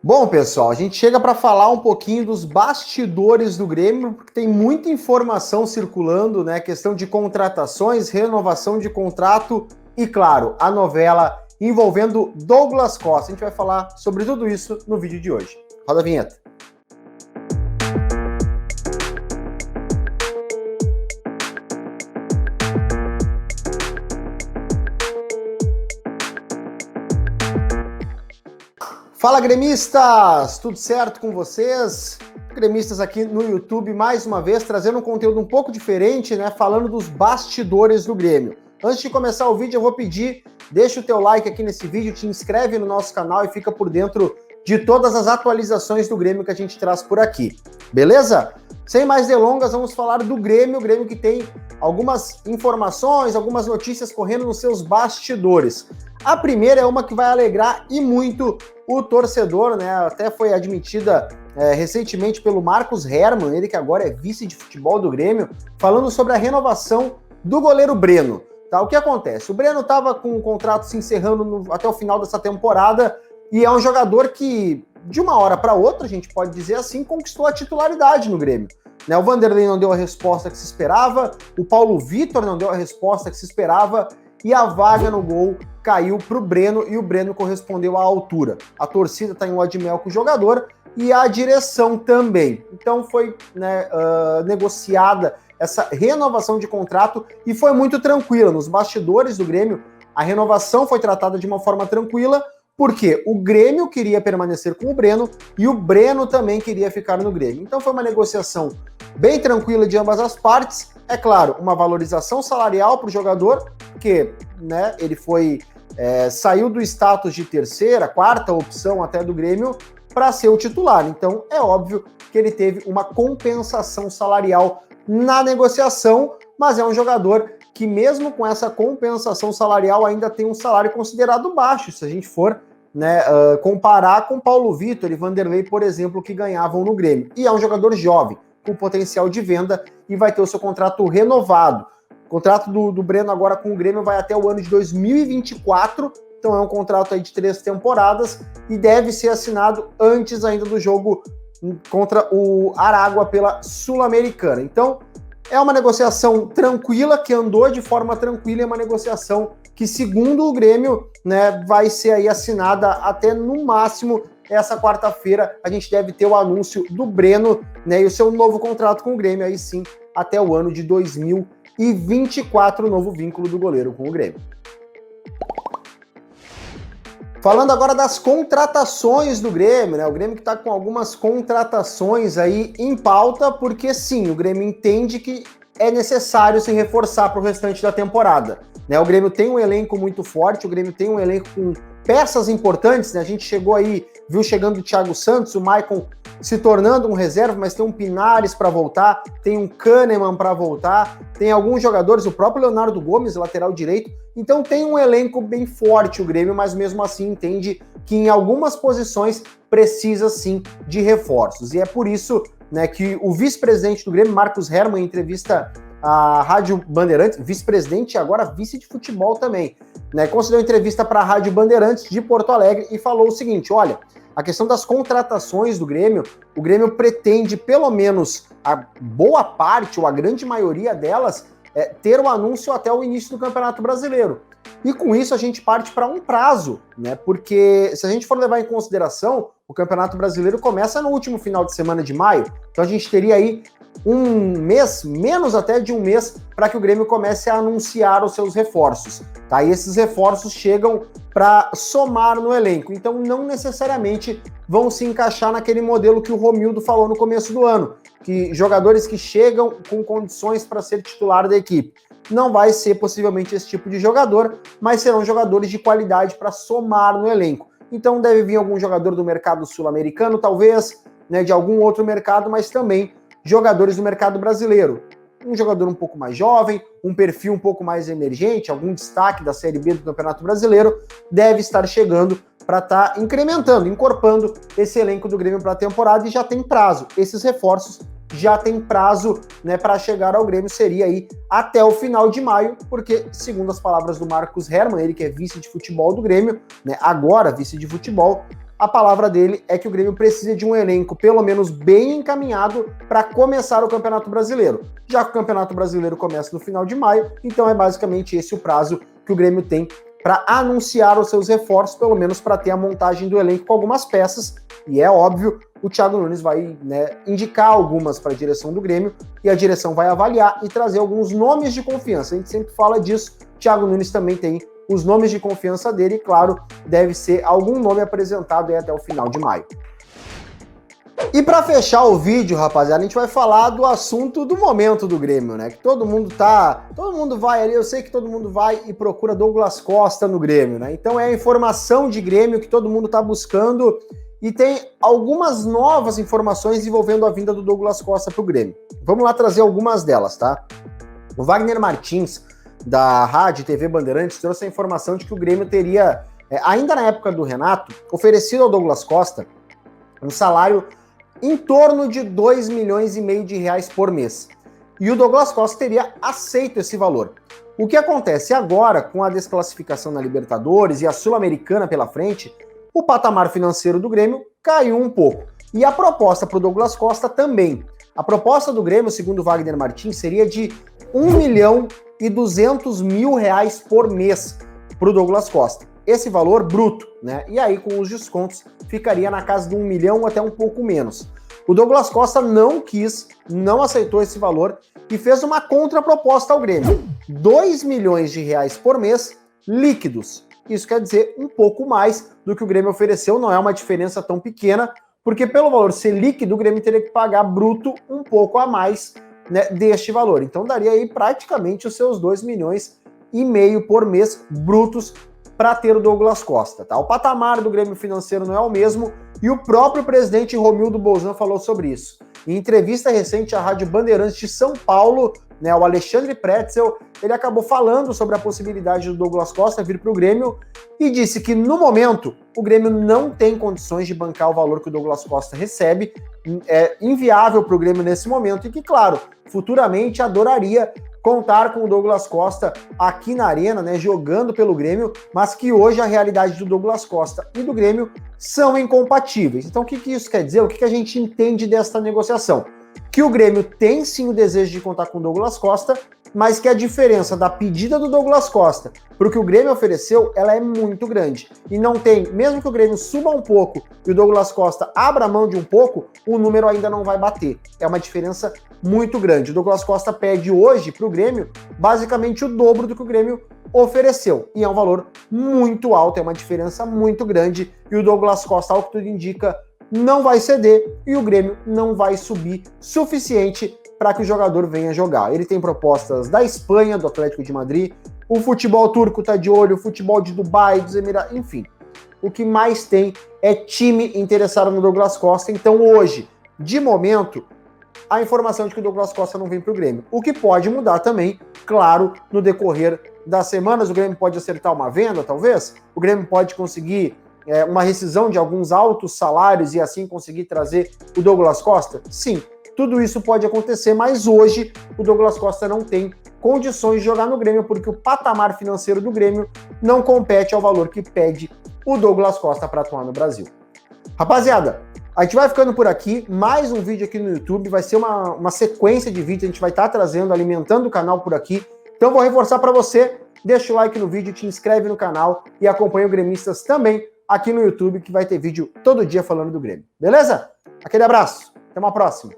Bom, pessoal, a gente chega para falar um pouquinho dos bastidores do Grêmio, porque tem muita informação circulando, né? Questão de contratações, renovação de contrato e, claro, a novela envolvendo Douglas Costa. A gente vai falar sobre tudo isso no vídeo de hoje. Roda a vinheta. Fala, gremistas! Tudo certo com vocês? Gremistas aqui no YouTube, mais uma vez, trazendo um conteúdo um pouco diferente, né? Falando dos bastidores do Grêmio. Antes de começar o vídeo, eu vou pedir, deixa o teu like aqui nesse vídeo, te inscreve no nosso canal e fica por dentro de todas as atualizações do Grêmio que a gente traz por aqui. Beleza? Sem mais delongas, vamos falar do Grêmio. O Grêmio que tem algumas informações, algumas notícias correndo nos seus bastidores. A primeira é uma que vai alegrar e muito o torcedor, né? Até foi admitida recentemente pelo Marcos Hermann, ele que agora é vice de futebol do Grêmio, falando sobre a renovação do goleiro Breno. Tá? O que acontece? O Breno estava com o contrato se encerrando até o final dessa temporada e é um jogador que, de uma hora para outra, a gente pode dizer assim, conquistou a titularidade no Grêmio. Né? O Vanderlei não deu a resposta que se esperava, o Paulo Vitor não deu a resposta que se esperava, e a vaga no gol caiu para o Breno e o Breno correspondeu à altura. A torcida está em lua de mel com o jogador e a direção também. Então foi negociada essa renovação de contrato e foi muito tranquila. Nos bastidores do Grêmio, a renovação foi tratada de uma forma tranquila, porque o Grêmio queria permanecer com o Breno e o Breno também queria ficar no Grêmio. Então foi uma negociação bem tranquila de ambas as partes. É claro, uma valorização salarial para o jogador, porque né, ele saiu do status de terceira, quarta opção até do Grêmio para ser o titular. Então é óbvio que ele teve uma compensação salarial na negociação, mas é um jogador que mesmo com essa compensação salarial ainda tem um salário considerado baixo, se a gente for comparar com Paulo Vitor e Vanderlei, por exemplo, que ganhavam no Grêmio. E é um jogador jovem, com potencial de venda e vai ter o seu contrato renovado. O contrato do Breno agora com o Grêmio vai até o ano de 2024, então é um contrato aí de 3 temporadas e deve ser assinado antes ainda do jogo contra o Aragua pela Sul-Americana. Então é uma negociação tranquila, que andou de forma tranquila, é uma negociação que, segundo o Grêmio, né, vai ser aí assinada até no máximo essa quarta-feira. A gente deve ter o anúncio do Breno, né, e o seu novo contrato com o Grêmio, aí sim, até o ano de 2024, o novo vínculo do goleiro com o Grêmio. Falando agora das contratações do Grêmio, né? O Grêmio que está com algumas contratações aí em pauta, porque sim, o Grêmio entende que é necessário se reforçar para o restante da temporada. Né? O Grêmio tem um elenco muito forte, o Grêmio tem um elenco com peças importantes, né? A gente chegou aí, viu chegando o Thiago Santos, o Maicon se tornando um reserva, mas tem um Pinares para voltar, tem um Kahneman para voltar, tem alguns jogadores, o próprio Leonardo Gomes, lateral direito. Então tem um elenco bem forte o Grêmio, mas mesmo assim entende que em algumas posições precisa sim de reforços. E é por isso, né, que o vice-presidente do Grêmio, Marcos Hermann, em entrevista à Rádio Bandeirantes, vice-presidente e agora vice de futebol também, né, concedeu entrevista para a Rádio Bandeirantes de Porto Alegre e falou o seguinte: olha, a questão das contratações do Grêmio, o Grêmio pretende pelo menos a boa parte ou a grande maioria delas ter o anúncio até o início do Campeonato Brasileiro. E com isso a gente parte para um prazo, né? Porque se a gente for levar em consideração, o Campeonato Brasileiro começa no último final de semana de maio, então a gente teria aí um mês, menos até de um mês, para que o Grêmio comece a anunciar os seus reforços. Tá? E esses reforços chegam para somar no elenco, então não necessariamente vão se encaixar naquele modelo que o Romildo falou no começo do ano, que jogadores que chegam com condições para ser titular da equipe. Não vai ser possivelmente esse tipo de jogador, mas serão jogadores de qualidade para somar no elenco. Então deve vir algum jogador do mercado sul-americano, talvez, né, de algum outro mercado, mas também jogadores do mercado brasileiro. Um jogador um pouco mais jovem, um perfil um pouco mais emergente, algum destaque da Série B do Campeonato Brasileiro, deve estar chegando para estar incrementando, incorporando esse elenco do Grêmio para a temporada, e já tem prazo. Esses reforços já tem prazo, né, para chegar ao Grêmio, seria aí até o final de maio, porque, segundo as palavras do Marcos Hermann, ele que é vice de futebol do Grêmio, né, agora vice de futebol, a palavra dele é que o Grêmio precisa de um elenco pelo menos bem encaminhado para começar o Campeonato Brasileiro. Já que o Campeonato Brasileiro começa no final de maio, então é basicamente esse o prazo que o Grêmio tem para anunciar os seus reforços, pelo menos para ter a montagem do elenco com algumas peças. E é óbvio, o Thiago Nunes vai, indicar algumas para a direção do Grêmio e a direção vai avaliar e trazer alguns nomes de confiança. A gente sempre fala disso, o Thiago Nunes também tem os nomes de confiança dele, e claro, deve ser algum nome apresentado aí até o final de maio. E para fechar o vídeo, rapaziada, a gente vai falar do assunto do momento do Grêmio, né? Que todo mundo vai ali, eu sei que todo mundo vai e procura Douglas Costa no Grêmio, né? Então é a informação de Grêmio que todo mundo tá buscando e tem algumas novas informações envolvendo a vinda do Douglas Costa pro Grêmio. Vamos lá trazer algumas delas, tá? O Wagner Martins, da Rádio TV Bandeirantes, trouxe a informação de que o Grêmio teria, ainda na época do Renato, oferecido ao Douglas Costa um salário em torno de 2,5 milhões de reais por mês. E o Douglas Costa teria aceito esse valor. O que acontece agora, com a desclassificação na Libertadores e a Sul-Americana pela frente, o patamar financeiro do Grêmio caiu um pouco. E a proposta para o Douglas Costa também. A proposta do Grêmio, segundo Wagner Martins, seria de 1.200.000 reais por mês para o Douglas Costa. Esse valor bruto, né? E aí, com os descontos, ficaria na casa de 1 milhão, até um pouco menos. O Douglas Costa não aceitou esse valor e fez uma contraproposta ao Grêmio. 2 milhões de reais por mês líquidos. Isso quer dizer um pouco mais do que o Grêmio ofereceu, não é uma diferença tão pequena, porque pelo valor ser líquido, o Grêmio teria que pagar bruto um pouco a mais, né, deste valor. Então daria aí praticamente os seus 2,5 milhões por mês brutos para ter o Douglas Costa, tá? O patamar do Grêmio financeiro não é o mesmo e o próprio presidente Romildo Bolzan falou sobre isso. Em entrevista recente à Rádio Bandeirantes de São Paulo, né, o Alexandre Pretzel, ele acabou falando sobre a possibilidade do Douglas Costa vir para o Grêmio e disse que, no momento, o Grêmio não tem condições de bancar o valor que o Douglas Costa recebe, é inviável para o Grêmio nesse momento e que, claro, futuramente adoraria contar com o Douglas Costa aqui na Arena, né, jogando pelo Grêmio, mas que hoje a realidade do Douglas Costa e do Grêmio são incompatíveis. Então o que isso quer dizer? O que a gente entende desta negociação? Que o Grêmio tem sim o desejo de contar com o Douglas Costa, mas que a diferença da pedida do Douglas Costa para o que o Grêmio ofereceu, ela é muito grande. E não tem, mesmo que o Grêmio suba um pouco e o Douglas Costa abra mão de um pouco, o número ainda não vai bater. É uma diferença muito grande. O Douglas Costa pede hoje para o Grêmio basicamente o dobro do que o Grêmio ofereceu. E é um valor muito alto, é uma diferença muito grande. E o Douglas Costa, ao que tudo indica, não vai ceder e o Grêmio não vai subir suficiente para que o jogador venha jogar. Ele tem propostas da Espanha, do Atlético de Madrid, o futebol turco tá de olho, o futebol de Dubai, dos Emirados, enfim. O que mais tem é time interessado no Douglas Costa. Então hoje, de momento, a informação de que o Douglas Costa não vem para o Grêmio. O que pode mudar também, claro, no decorrer das semanas. O Grêmio pode acertar uma venda, talvez. O Grêmio pode conseguir uma rescisão de alguns altos salários e assim conseguir trazer o Douglas Costa? Sim, tudo isso pode acontecer, mas hoje o Douglas Costa não tem condições de jogar no Grêmio porque o patamar financeiro do Grêmio não compete ao valor que pede o Douglas Costa para atuar no Brasil. Rapaziada, a gente vai ficando por aqui, mais um vídeo aqui no YouTube, vai ser uma sequência de vídeos, a gente vai estar trazendo, alimentando o canal por aqui. Então vou reforçar para você, deixa o like no vídeo, te inscreve no canal e acompanha o Gremistas também aqui no YouTube, que vai ter vídeo todo dia falando do Grêmio. Beleza? Aquele abraço, até uma próxima.